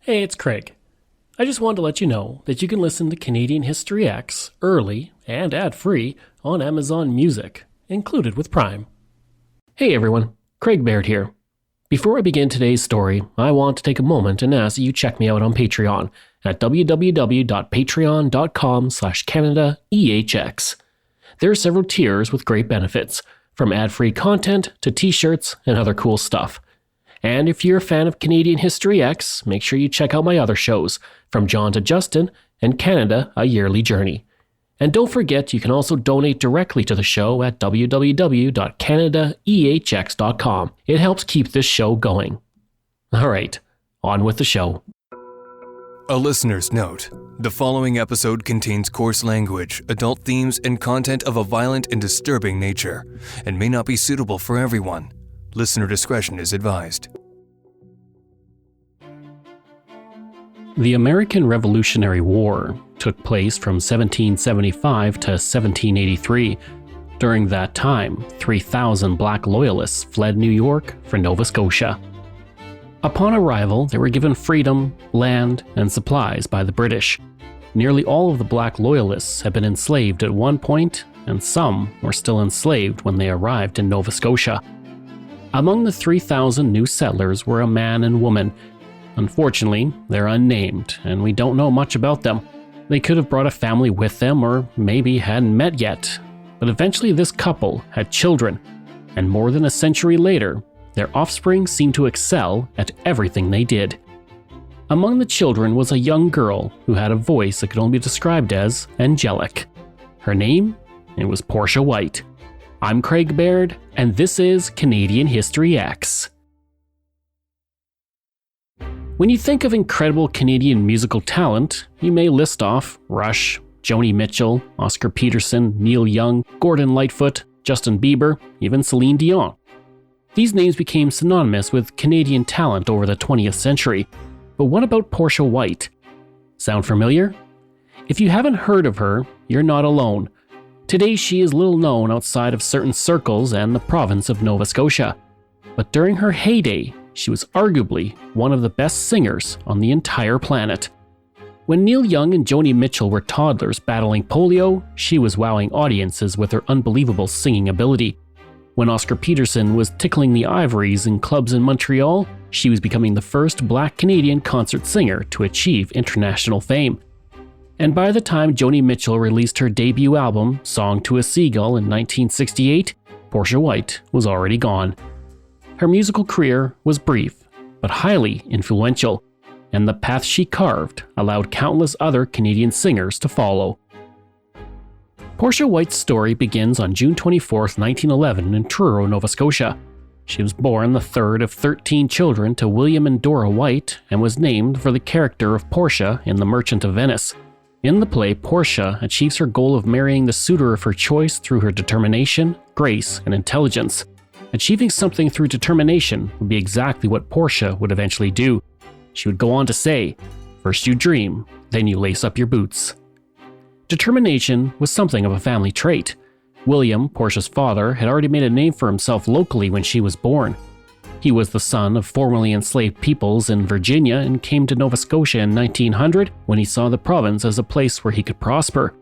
Hey, it's Craig. I just wanted to let you know that you can listen to Canadian History X early and ad-free on Amazon Music, included with Prime. Hey everyone, Craig Baird here. Before I begin today's story, I want to take a moment and ask that you check me out on Patreon at www.patreon.com/CanadaEHX. There are several tiers with great benefits, from ad-free content to t-shirts and other cool stuff. And if you're a fan of Canadian History X, make sure you check out my other shows, From John to Justin and Canada, A Yearly Journey. And don't forget, you can also donate directly to the show at www.canadaehx.com. It helps keep this show going. All right, on with the show. A listener's note. The following episode contains coarse language, adult themes, and content of a violent and disturbing nature, and may not be suitable for everyone. Listener discretion is advised. The American Revolutionary War took place from 1775 to 1783. During that time, 3,000 black loyalists fled New York for Nova Scotia. Upon arrival, they were given freedom, land, and supplies by the British. Nearly all of the black loyalists had been enslaved at one point, and some were still enslaved when they arrived in Nova Scotia. Among the 3,000 new settlers were a man and woman. Unfortunately, they're unnamed, and we don't know much about them. They could have brought a family with them, or maybe hadn't met yet. But eventually this couple had children, and more than a century later, their offspring seemed to excel at everything they did. Among the children was a young girl who had a voice that could only be described as angelic. Her name? It was Portia White. I'm Craig Baird, and this is Canadian History X. When you think of incredible Canadian musical talent, you may list off Rush, Joni Mitchell, Oscar Peterson, Neil Young, Gordon Lightfoot, Justin Bieber, even Celine Dion. These names became synonymous with Canadian talent over the 20th century. But what about Portia White? Sound familiar? If you haven't heard of her, you're not alone. Today she is little known outside of certain circles and the province of Nova Scotia. But during her heyday, she was arguably one of the best singers on the entire planet. When Neil Young and Joni Mitchell were toddlers battling polio, she was wowing audiences with her unbelievable singing ability. When Oscar Peterson was tickling the ivories in clubs in Montreal, she was becoming the first Black Canadian concert singer to achieve international fame. And by the time Joni Mitchell released her debut album, Song to a Seagull, in 1968, Portia White was already gone. Her musical career was brief, but highly influential, and the path she carved allowed countless other Canadian singers to follow. Portia White's story begins on June 24, 1911 in Truro, Nova Scotia. She was born the third of 13 children to William and Dora White and was named for the character of Portia in The Merchant of Venice. In the play, Portia achieves her goal of marrying the suitor of her choice through her determination, grace, and intelligence. Achieving something through determination would be exactly what Portia would eventually do. She would go on to say, "First you dream, then you lace up your boots." Determination was something of a family trait. William, Portia's father, had already made a name for himself locally when she was born. He was the son of formerly enslaved peoples in Virginia and came to Nova Scotia in 1900 when he saw the province as a place where he could prosper.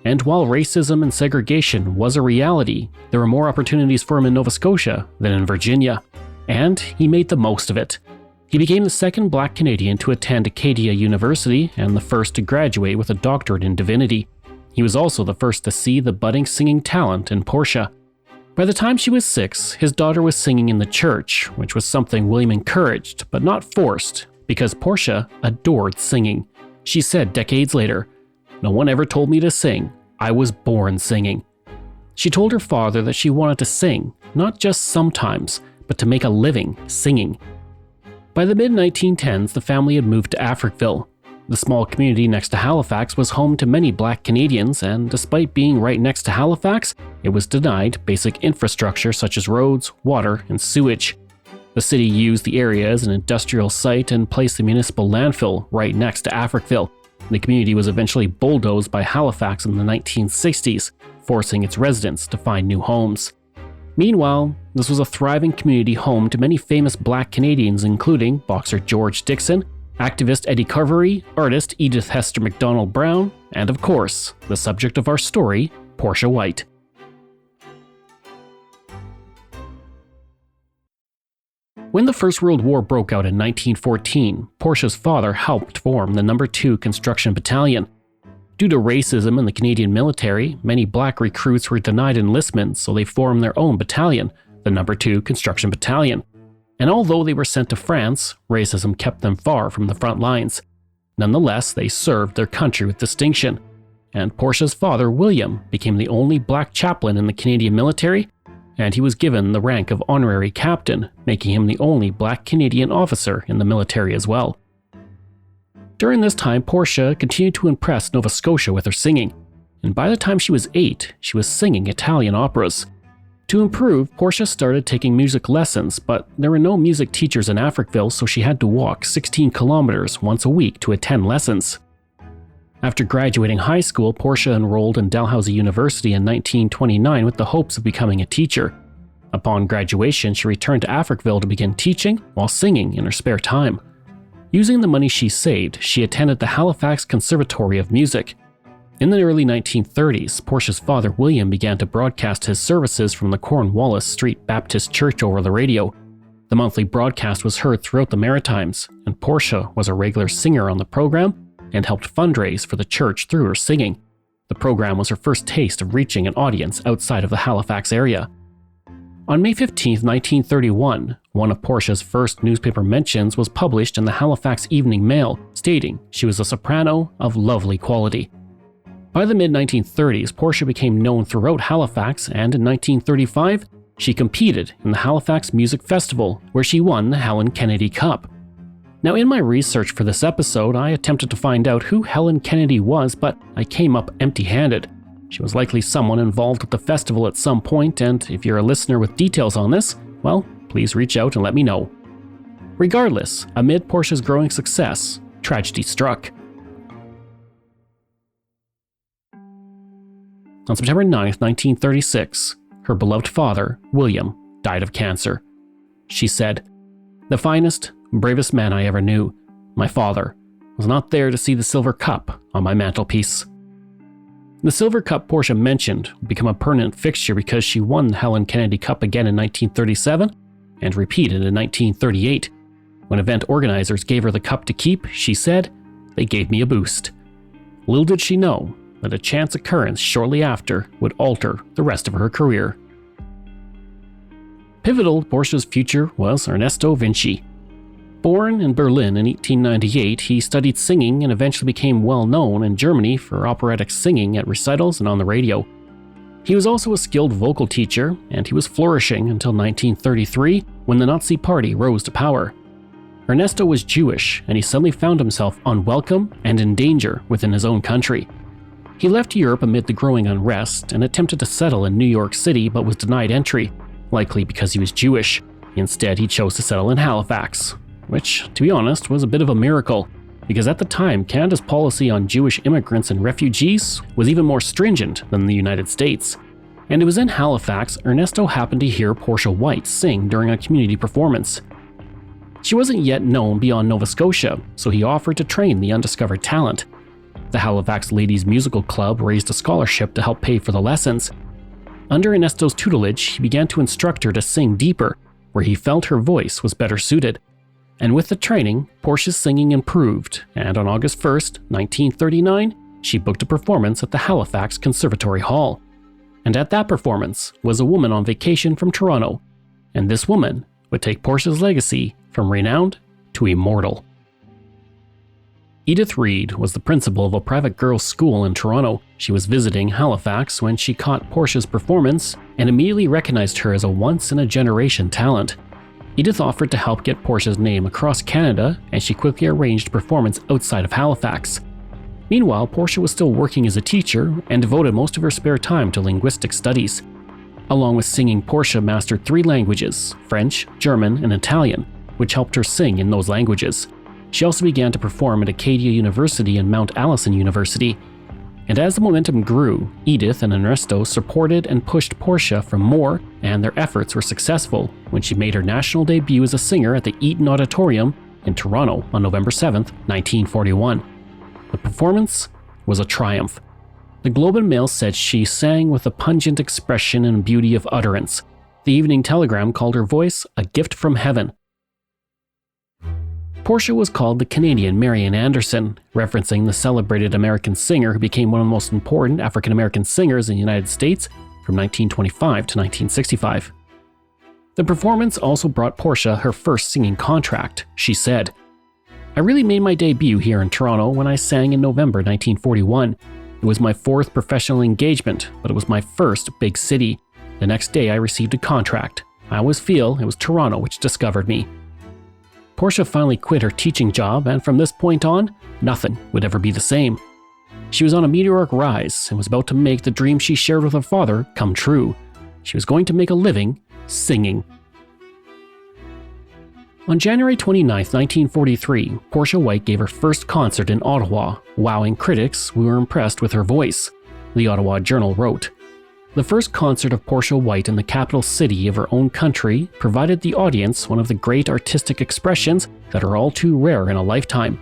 And while racism and segregation was a reality, there were more opportunities for him in Nova Scotia than in Virginia. And he made the most of it. He became the second Black Canadian to attend Acadia University and the first to graduate with a doctorate in divinity. He was also the first to see the budding singing talent in Portia. By the time she was 6, his daughter was singing in the church, which was something William encouraged, but not forced, because Portia adored singing. She said decades later, "No one ever told me to sing. I was born singing." She told her father that she wanted to sing, not just sometimes, but to make a living singing. By the mid-1910s, the family had moved to Africville. The small community next to Halifax was home to many Black Canadians, and despite being right next to Halifax, it was denied basic infrastructure such as roads, water, and sewage. The city used the area as an industrial site and placed the municipal landfill right next to Africville. The community was eventually bulldozed by Halifax in the 1960s, forcing its residents to find new homes. Meanwhile, this was a thriving community home to many famous Black Canadians, including boxer George Dixon, activist Eddie Carvery, artist Edith Hester MacDonald Brown, and of course, the subject of our story, Portia White. When the First World War broke out in 1914, Portia's father helped form the No. 2 Construction Battalion. Due to racism in the Canadian military, many black recruits were denied enlistment, so they formed their own battalion, the No. 2 Construction Battalion. And although they were sent to France, racism kept them far from the front lines. Nonetheless, they served their country with distinction. And Portia's father, William, became the only black chaplain in the Canadian military, and he was given the rank of honorary captain, making him the only black Canadian officer in the military as well. During this time, Portia continued to impress Nova Scotia with her singing, and by the time she was 8, she was singing Italian operas. To improve, Portia started taking music lessons, but there were no music teachers in Africville, so she had to walk 16 kilometers once a week to attend lessons. After graduating high school, Portia enrolled in Dalhousie University in 1929 with the hopes of becoming a teacher. Upon graduation, she returned to Africville to begin teaching while singing in her spare time. Using the money she saved, she attended the Halifax Conservatory of Music. In the early 1930s, Portia's father William began to broadcast his services from the Cornwallis Street Baptist Church over the radio. The monthly broadcast was heard throughout the Maritimes, and Portia was a regular singer on the program and helped fundraise for the church through her singing. The program was her first taste of reaching an audience outside of the Halifax area. On May 15, 1931, one of Portia's first newspaper mentions was published in the Halifax Evening Mail, stating she was a soprano of lovely quality. By the mid-1930s, Portia became known throughout Halifax, and in 1935, she competed in the Halifax Music Festival, where she won the Helen Kennedy Cup. Now, in my research for this episode, I attempted to find out who Helen Kennedy was, but I came up empty-handed. She was likely someone involved with the festival at some point, and if you're a listener with details on this, well, please reach out and let me know. Regardless, amid Portia's growing success, tragedy struck. On September 9, 1936, her beloved father, William, died of cancer. She said, "The finest, bravest man I ever knew, my father, was not there to see the silver cup on my mantelpiece." The silver cup Portia mentioned would become a permanent fixture because she won the Helen Kennedy Cup again in 1937 and repeated in 1938. When event organizers gave her the cup to keep, she said, "They gave me a boost." Little did she know that a chance occurrence shortly after would alter the rest of her career. Pivotal to Portia's future was Ernesto Vinci. Born in Berlin in 1898, he studied singing and eventually became well known in Germany for operatic singing at recitals and on the radio. He was also a skilled vocal teacher, and he was flourishing until 1933 when the Nazi Party rose to power. Ernesto was Jewish, and he suddenly found himself unwelcome and in danger within his own country. He left Europe amid the growing unrest and attempted to settle in New York City but was denied entry, likely because he was Jewish. Instead, he chose to settle in Halifax, which, to be honest, was a bit of a miracle, because at the time, Canada's policy on Jewish immigrants and refugees was even more stringent than the United States. And it was in Halifax Ernesto happened to hear Portia White sing during a community performance. She wasn't yet known beyond Nova Scotia, so he offered to train the undiscovered talent. The Halifax Ladies Musical Club raised a scholarship to help pay for the lessons. Under Ernesto's tutelage, he began to instruct her to sing deeper, where he felt her voice was better suited. And with the training, Portia's singing improved, and on August 1st, 1939, she booked a performance at the Halifax Conservatory Hall. And at that performance was a woman on vacation from Toronto, and this woman would take Portia's legacy from renowned to immortal. Edith Reed was the principal of a private girls' school in Toronto. She was visiting Halifax when she caught Portia's performance and immediately recognized her as a once-in-a-generation talent. Edith offered to help get Portia's name across Canada, and she quickly arranged a performance outside of Halifax. Meanwhile, Portia was still working as a teacher and devoted most of her spare time to linguistic studies. Along with singing, Portia mastered 3 languages, French, German, and Italian, which helped her sing in those languages. She also began to perform at Acadia University and Mount Allison University. And as the momentum grew, Edith and Ernesto supported and pushed Portia for more, and their efforts were successful when she made her national debut as a singer at the Eaton Auditorium in Toronto on November 7, 1941. The performance was a triumph. The Globe and Mail said she sang with a pungent expression and beauty of utterance. The Evening Telegram called her voice a gift from heaven. Portia was called the Canadian Marian Anderson, referencing the celebrated American singer who became one of the most important African American singers in the United States from 1925 to 1965. The performance also brought Portia her first singing contract. She said, "I really made my debut here in Toronto when I sang in November 1941. It was my fourth professional engagement, but it was my first big city. The next day I received a contract. I always feel it was Toronto which discovered me." Portia finally quit her teaching job, and from this point on, nothing would ever be the same. She was on a meteoric rise and was about to make the dream she shared with her father come true. She was going to make a living singing. On January 29, 1943, Portia White gave her first concert in Ottawa, wowing critics who were impressed with her voice, the Ottawa Journal wrote. The first concert of Portia White in the capital city of her own country provided the audience one of the great artistic expressions that are all too rare in a lifetime.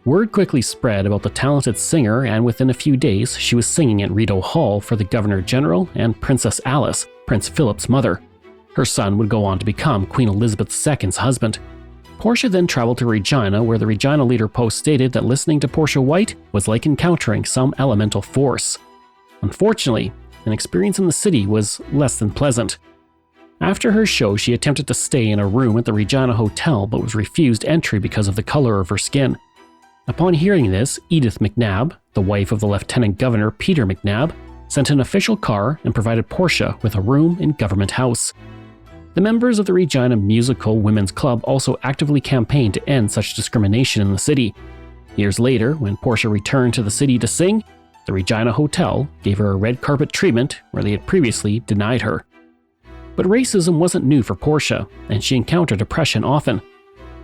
Word quickly spread about the talented singer, and within a few days she was singing at Rideau Hall for the Governor General and Princess Alice, Prince Philip's mother. Her son would go on to become Queen Elizabeth II's husband. Portia then traveled to Regina, where the Regina Leader Post stated that listening to Portia White was like encountering some elemental force. Unfortunately, an experience in the city was less than pleasant. After her show, she attempted to stay in a room at the Regina Hotel but was refused entry because of the color of her skin. Upon hearing this, Edith McNabb, the wife of the Lieutenant Governor Peter McNabb, sent an official car and provided Portia with a room in Government House. The members of the Regina Musical Women's Club also actively campaigned to end such discrimination in the city. Years later, when Portia returned to the city to sing, the Regina Hotel gave her a red carpet treatment where they had previously denied her. But racism wasn't new for Portia, and she encountered oppression often.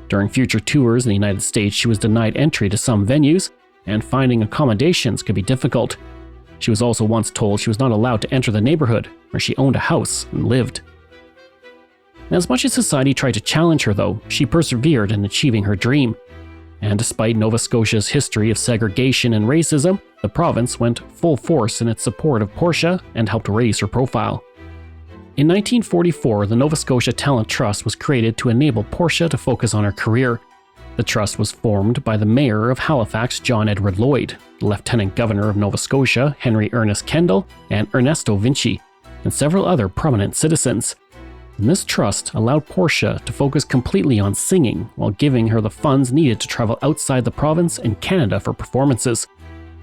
During future tours in the United States, she was denied entry to some venues, and finding accommodations could be difficult. She was also once told she was not allowed to enter the neighborhood where she owned a house and lived. As much as society tried to challenge her, though, she persevered in achieving her dream. And despite Nova Scotia's history of segregation and racism, the province went full force in its support of Portia and helped raise her profile. In 1944, the Nova Scotia Talent Trust was created to enable Portia to focus on her career. The trust was formed by the Mayor of Halifax, John Edward Lloyd, the Lieutenant Governor of Nova Scotia, Henry Ernest Kendall, and Ernesto Vinci, and several other prominent citizens. And this trust allowed Portia to focus completely on singing while giving her the funds needed to travel outside the province and Canada for performances.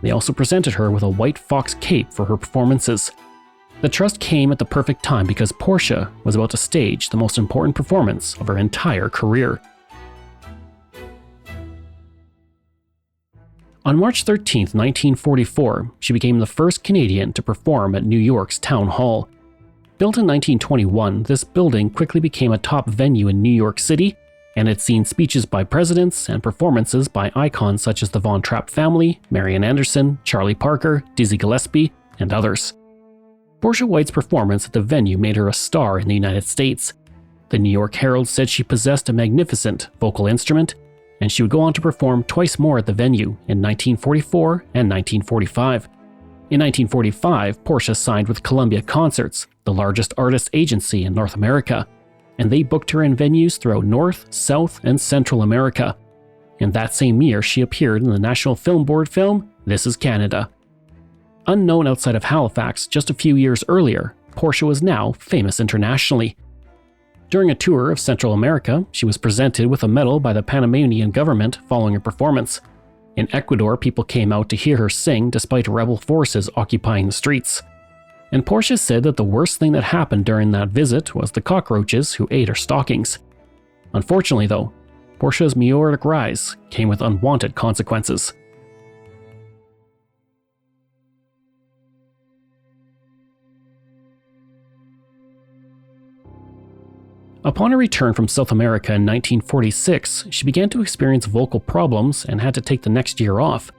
They also presented her with a white fox cape for her performances. The trust came at the perfect time because Portia was about to stage the most important performance of her entire career. On March 13, 1944, she became the first Canadian to perform at New York's Town Hall. Built in 1921, this building quickly became a top venue in New York City, and had seen speeches by presidents and performances by icons such as the Von Trapp family, Marian Anderson, Charlie Parker, Dizzy Gillespie, and others. Portia White's performance at the venue made her a star in the United States. The New York Herald said she possessed a magnificent vocal instrument, and she would go on to perform twice more at the venue in 1944 and 1945. In 1945, Portia signed with Columbia Concerts, the largest artist agency in North America, and they booked her in venues throughout North, South, and Central America. In that same year, she appeared in the National Film Board film, This Is Canada. Unknown outside of Halifax just a few years earlier, Portia was now famous internationally. During a tour of Central America, she was presented with a medal by the Panamanian government following her performance. In Ecuador, people came out to hear her sing despite rebel forces occupying the streets. And Portia said that the worst thing that happened during that visit was the cockroaches who ate her stockings. Unfortunately, though, Portia's meteoric rise came with unwanted consequences. Upon her return from South America in 1946, she began to experience vocal problems and had to take the next year off.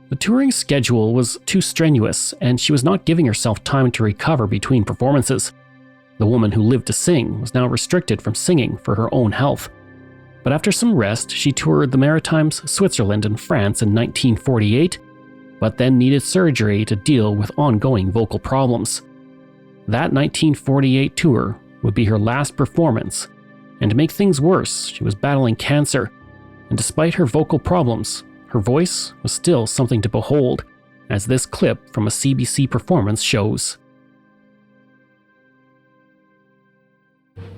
The touring schedule was too strenuous, and she was not giving herself time to recover between performances. The woman who lived to sing was now restricted from singing for her own health. But after some rest, she toured the Maritimes, Switzerland, and France in 1948, but then needed surgery to deal with ongoing vocal problems. That 1948 tour would be her last performance, and to make things worse, she was battling cancer, and despite her vocal problems, her voice was still something to behold, as this clip from a CBC performance shows.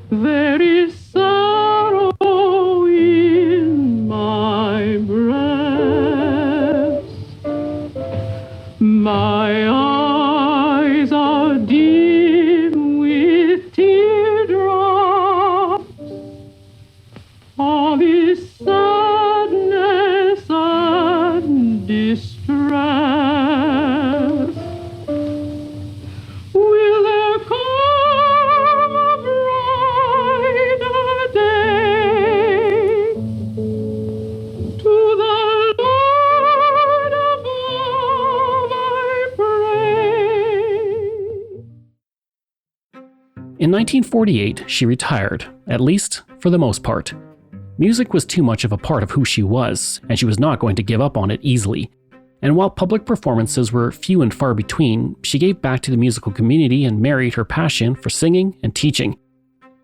There is sorrow in my breast. My eyes are dim with teardrops. All is sadness and distress. Will there come a brighter day? To the Lord above I pray. In 1948, she retired, at least for the most part. Music was too much of a part of who she was, and she was not going to give up on it easily. And while public performances were few and far between, she gave back to the musical community and married her passion for singing and teaching.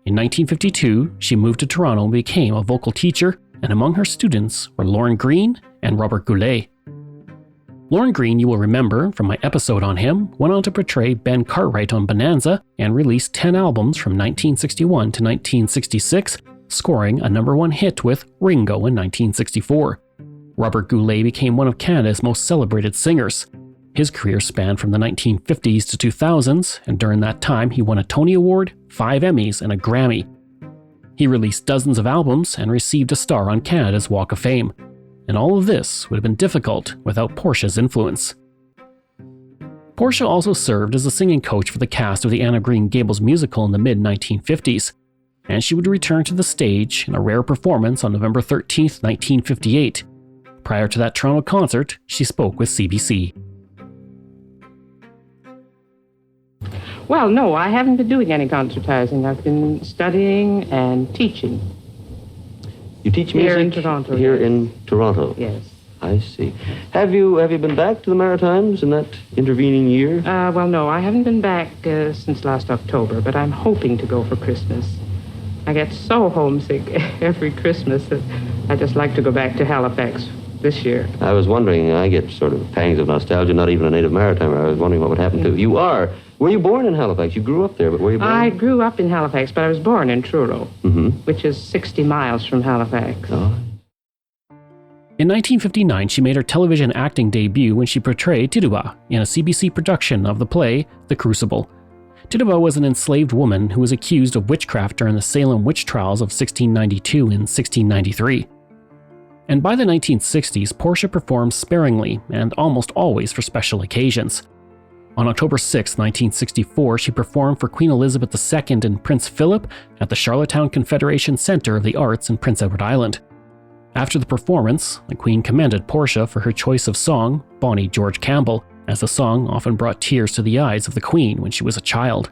In 1952, she moved to Toronto and became a vocal teacher, and among her students were Lorne Greene and Robert Goulet. Lorne Greene, you will remember from my episode on him, went on to portray Ben Cartwright on Bonanza and released 10 albums from 1961 to 1966, scoring a #1 hit with Ringo in 1964. Robert Goulet became one of Canada's most celebrated singers. His career spanned from the 1950s to 2000s, and during that time he won a Tony Award, 5 Emmys, and a Grammy. He released dozens of albums and received a star on Canada's Walk of Fame. And all of this would have been difficult without Portia's influence. Portia also served as a singing coach for the cast of the Anne of Green Gables musical in the mid-1950s, and she would return to the stage in a rare performance on November 13, 1958. Prior to that Toronto concert, she spoke with CBC. Well, no, I haven't been doing any concertizing. I've been studying and teaching. You teach Here music in Toronto, here yes. in Toronto. Yes. I see. Have you been back to the Maritimes in that intervening year? Well, no, I haven't been back since last October, but I'm hoping to go for Christmas. I get so homesick every Christmas that I just like to go back to Halifax this year. I was wondering, I get sort of pangs of nostalgia, not even a native Maritimer. I was wondering what would happen to you. Were you born in Halifax? You grew up there, but were you born? I grew up in Halifax, but I was born in Truro, which is 60 miles from Halifax. Oh. In 1959, she made her television acting debut when she portrayed Tituba in a CBC production of the play The Crucible. Tituba was an enslaved woman who was accused of witchcraft during the Salem witch trials of 1692 and 1693. And by the 1960s, Portia performed sparingly and almost always for special occasions. On October 6, 1964, she performed for Queen Elizabeth II and Prince Philip at the Charlottetown Confederation Centre of the Arts in Prince Edward Island. After the performance, the Queen commended Portia for her choice of song, Bonnie George Campbell, as the song often brought tears to the eyes of the Queen when she was a child.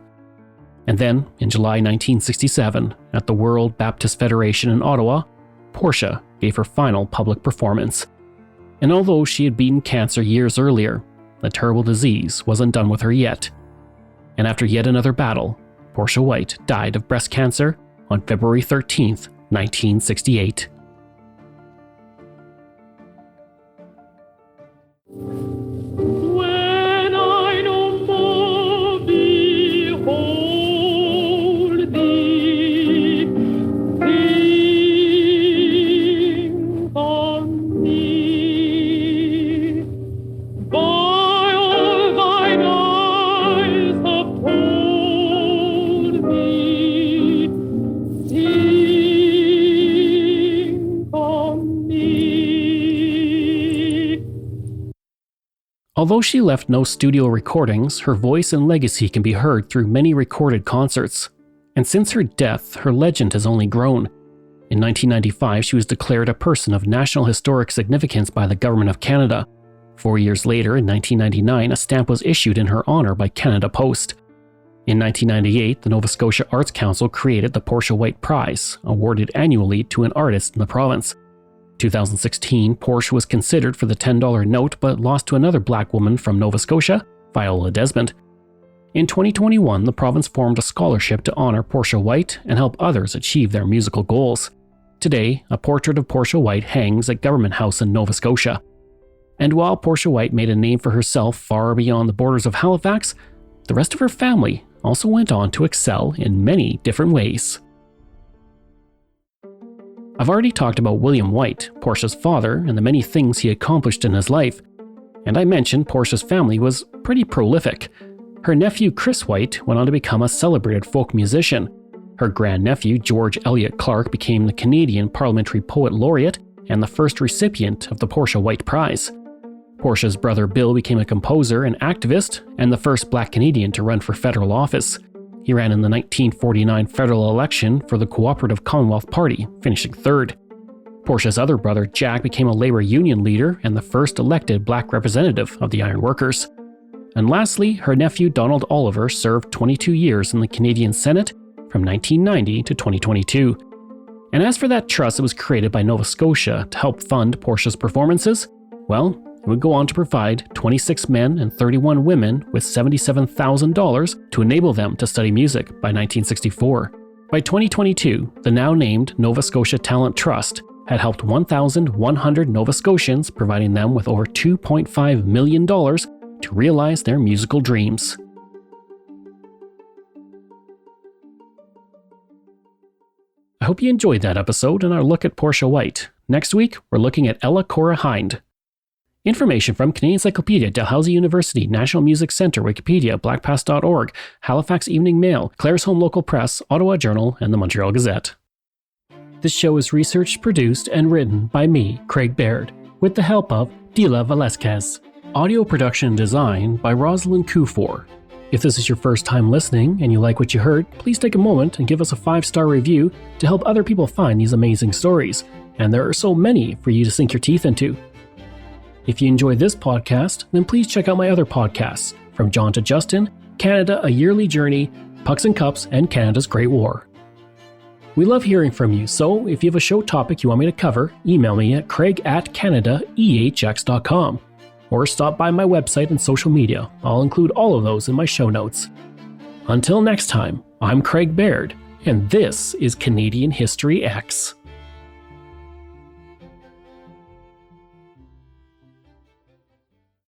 And then, in July 1967, at the World Baptist Federation in Ottawa, Portia gave her final public performance. And although she had beaten cancer years earlier, the terrible disease wasn't done with her yet. And after yet another battle, Portia White died of breast cancer on February 13, 1968. When I no more behold thee, think on me. By all thine eyes have told me, think on me. Although she left no studio recordings, her voice and legacy can be heard through many recorded concerts. And since her death, her legend has only grown. In 1995, she was declared a person of national historic significance by the Government of Canada. 4 years later, in 1999, a stamp was issued in her honor by Canada Post. In 1998, the Nova Scotia Arts Council created the Portia White Prize, awarded annually to an artist in the province. 2016, Portia was considered for the $10 note but lost to another black woman from Nova Scotia, Viola Desmond. In 2021, the province formed a scholarship to honor Portia White and help others achieve their musical goals. Today, a portrait of Portia White hangs at Government House in Nova Scotia. And while Portia White made a name for herself far beyond the borders of Halifax, the rest of her family also went on to excel in many different ways. I've already talked about William White, Portia's father, and the many things he accomplished in his life. And I mentioned Portia's family was pretty prolific. Her nephew Chris White went on to become a celebrated folk musician. Her grandnephew George Elliott Clark became the Canadian Parliamentary Poet Laureate and the first recipient of the Portia White Prize. Portia's brother Bill became a composer and activist and the first black Canadian to run for federal office. He ran in the 1949 federal election for the Cooperative Commonwealth Party, finishing third. Portia's other brother Jack became a labor union leader and the first elected black representative of the iron workers. And lastly, her nephew Donald Oliver served 22 years in the Canadian Senate from 1990 to 2022. And as for that trust that was created by Nova Scotia to help fund Portia's performances, well, it would go on to provide 26 men and 31 women with $77,000 to enable them to study music by 1964. By 2022, the now named Nova Scotia Talent Trust had helped 1,100 Nova Scotians, providing them with over $2.5 million to realize their musical dreams. I hope you enjoyed that episode and our look at Portia White. Next week, we're looking at Ella Cora Hind. Information from Canadian Encyclopedia, Dalhousie University, National Music Centre, Wikipedia, blackpast.org, Halifax Evening Mail, Clare's Home Local Press, Ottawa Journal, and the Montreal Gazette. This show is researched, produced, and written by me, Craig Baird, with the help of Dila Velasquez. Audio production and design by Rosalind Kufor. If this is your first time listening and you like what you heard, please take a moment and give us a 5-star review to help other people find these amazing stories. And there are so many for you to sink your teeth into. If you enjoyed this podcast, then please check out my other podcasts, From John to Justin, Canada, A Yearly Journey, Pucks and Cups, and Canada's Great War. We love hearing from you, so if you have a show topic you want me to cover, email me at craig@canadaehx.com. Or stop by my website and social media. I'll include all of those in my show notes. Until next time, I'm Craig Baird, and this is Canadian History X.